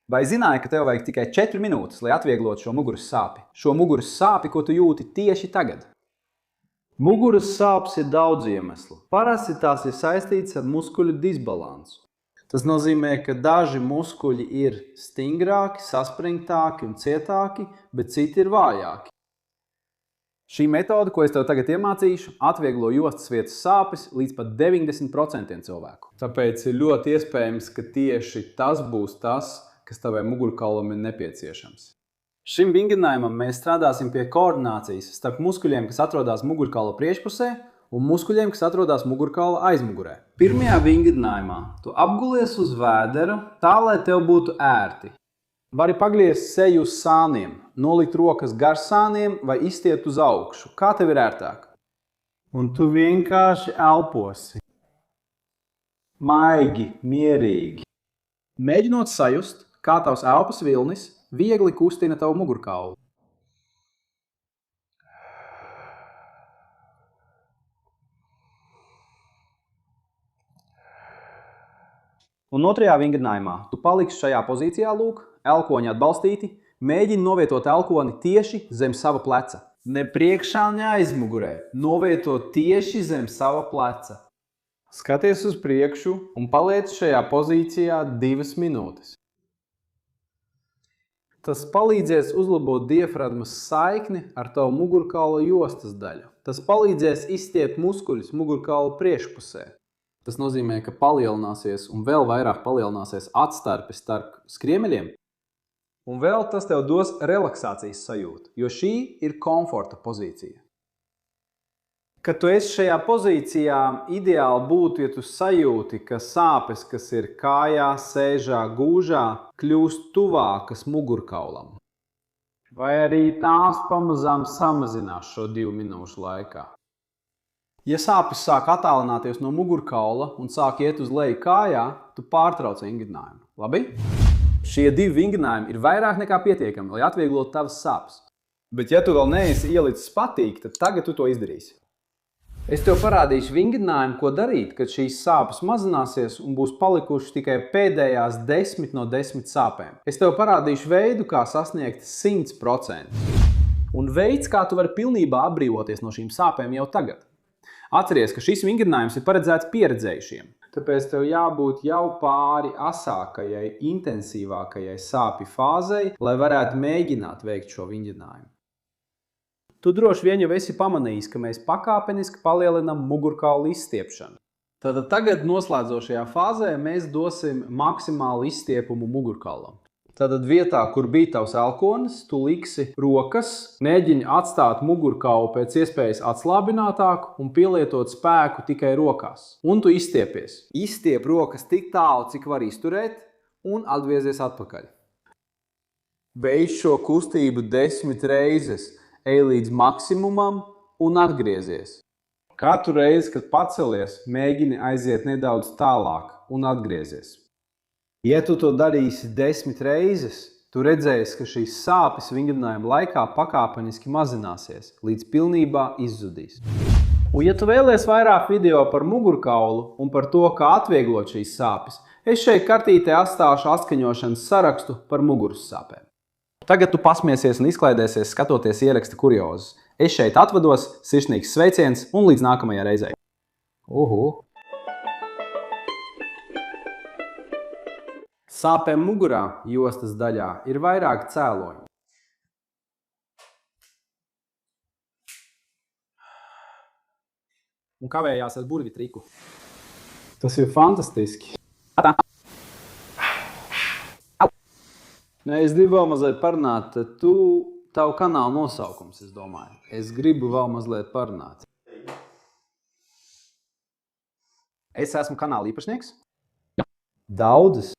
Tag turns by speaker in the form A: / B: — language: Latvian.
A: Vai zināji, ka tev vajag tikai 4 minūtes, lai atvieglotu šo muguras sāpi? Šo muguras sāpi, ko tu jūti tieši tagad.
B: Muguras sāpes ir daudz iemeslu. Parasti tās ir saistītas ar muskuļu disbalansu. Tas nozīmē, ka daži muskuļi ir stingrāki, saspringtāki un cietāki, bet citi ir vājāki.
A: Šī metode, ko es tev tagad iemācīšu, atvieglo jostas vietas sāpes līdz pat 90% cilvēku.
B: Tāpēc ir ļoti iespējams, ka tieši tas būs tas, kas tavai mugurkaulam ir nepieciešams.
A: Šim vingrinājumam mēs strādāsim pie koordinācijas starp muskuļiem, kas atrodas mugurkaula priekšpusē, un muskuļiem, kas atrodas mugurkaula aizmugurē.
B: Pirmajā vingrinājumā tu apgulies uz vēdera tā, lai tev būtu ērti.
A: Vari pagriezt seju uz sāniem, nolikt rokas gar sāniem vai izstiept uz augšu. Kā tev ir ērtāk?
B: Un tu vienkārši elposi. Maigi, mierīgi.
A: Mēģinot sajust, kā tavs elpas vilnis viegli kustina tavu mugurkaulu. Un otrajā vingrinājumā tu paliksi šajā pozīcijā, lūk, elkoņi atbalstīti, mēģini novietot elkoni tieši zem sava pleca.
B: Ne priekšā, ne aizmugurē. Novietot tieši zem sava pleca. Skaties uz priekšu un paliec šajā pozīcijā 2 minūtes. Tas palīdzēs uzlabot diafragmas saikni ar tavu mugurkaula jostas daļu. Tas palīdzēs izstiept muskuļus mugurkaula priekšpusē. Tas nozīmē, ka palielināsies un vēl vairāk palielināsies atstarpe starp skriemeļiem. Un vēl tas tev dos relaksācijas sajūtu, jo šī ir komforta pozīcija. Kad tu esi šajā pozīcijā, ideāli būtu, ja tu sajūti, ka sāpes, kas ir kājā, sēžā, gūžā, kļūst tuvākas mugurkaulam. Vai arī tās pamazām samazinās šo 2 minūšu laikā.
A: Ja sāpes sāk attālināties no mugurkaula un sāk iet uz leju kājā, tu pārtrauc vingrinājumu. Labi? Šie 2 vingrinājumi ir vairāk nekā pietiekami, lai atvieglotu tavas sāpes. Bet ja tu vēl neesi ielicis patīk, tad tagad tu to izdarīsi. Es tev parādīšu vingrinājumu, ko darīt, kad šīs sāpes mazināsies un būs palikušas tikai pēdējās 10 no 10 sāpēm. Es tev parādīšu veidu, kā sasniegt 100%. Un veids, kā tu vari pilnībā atbrīvoties no šīm sāpēm jau tagad. Atceries, ka šis vingrinājums ir paredzēts pieredzējušiem.
B: Tāpēc tev jābūt jau pāri asākajai, intensīvākajai sāpju fāzei, lai varētu mēģināt veikt šo vingrinājumu.
A: Tu droši vien jau esi pamanījis, ka mēs pakāpeniski palielinam mugurkaula izstiepšanu.
B: Tātad tagad noslēdzošajā fāzē mēs dosim maksimālu izstiepumu mugurkaulam. Tātad vietā, kur bija tavs elkonis, tu liksi rokas, mēģini atstāt mugurkaulu pēc iespējas atslābinātāku un pielietot spēku tikai rokās. Un tu izstiepies.
A: Izstiep rokas tik tālu, cik var izturēt, un atgriezies atpakaļ.
B: Beidz šo kustību 10 reizes. Ej līdz maksimumam un atgriezies. Katru reizi, kad pacelies, mēģini aiziet nedaudz tālāk un atgriezies.
A: Ja tu to darīsi 10 reizes, tu redzēsi, ka šīs sāpes vingrinājuma laikā pakāpeniski mazināsies, līdz pilnībā izzudīs. Un ja tu vēlies vairāk video par mugurkaulu un par to, kā atvieglot šīs sāpes, es šeit kartītē atstāšu atskaņošanas sarakstu par muguras sāpēm. Tagad tu pasmiesies un izklaidēsies, skatoties ieraksta kuriozus. Es šeit atvados, sirsnīgs sveiciens un līdz nākamajai reizei. Sāpēm mugurā jostas daļā ir vairāk cēloņi. Un kavējās ar burvi triku.
B: Tas ir fantastiski. Es gribu vēl mazliet parunāt. Tavu kanālu nosaukums, es domāju. Es gribu vēl mazliet parunāt.
A: Es esmu kanāla īpašnieks.
B: Daudzas.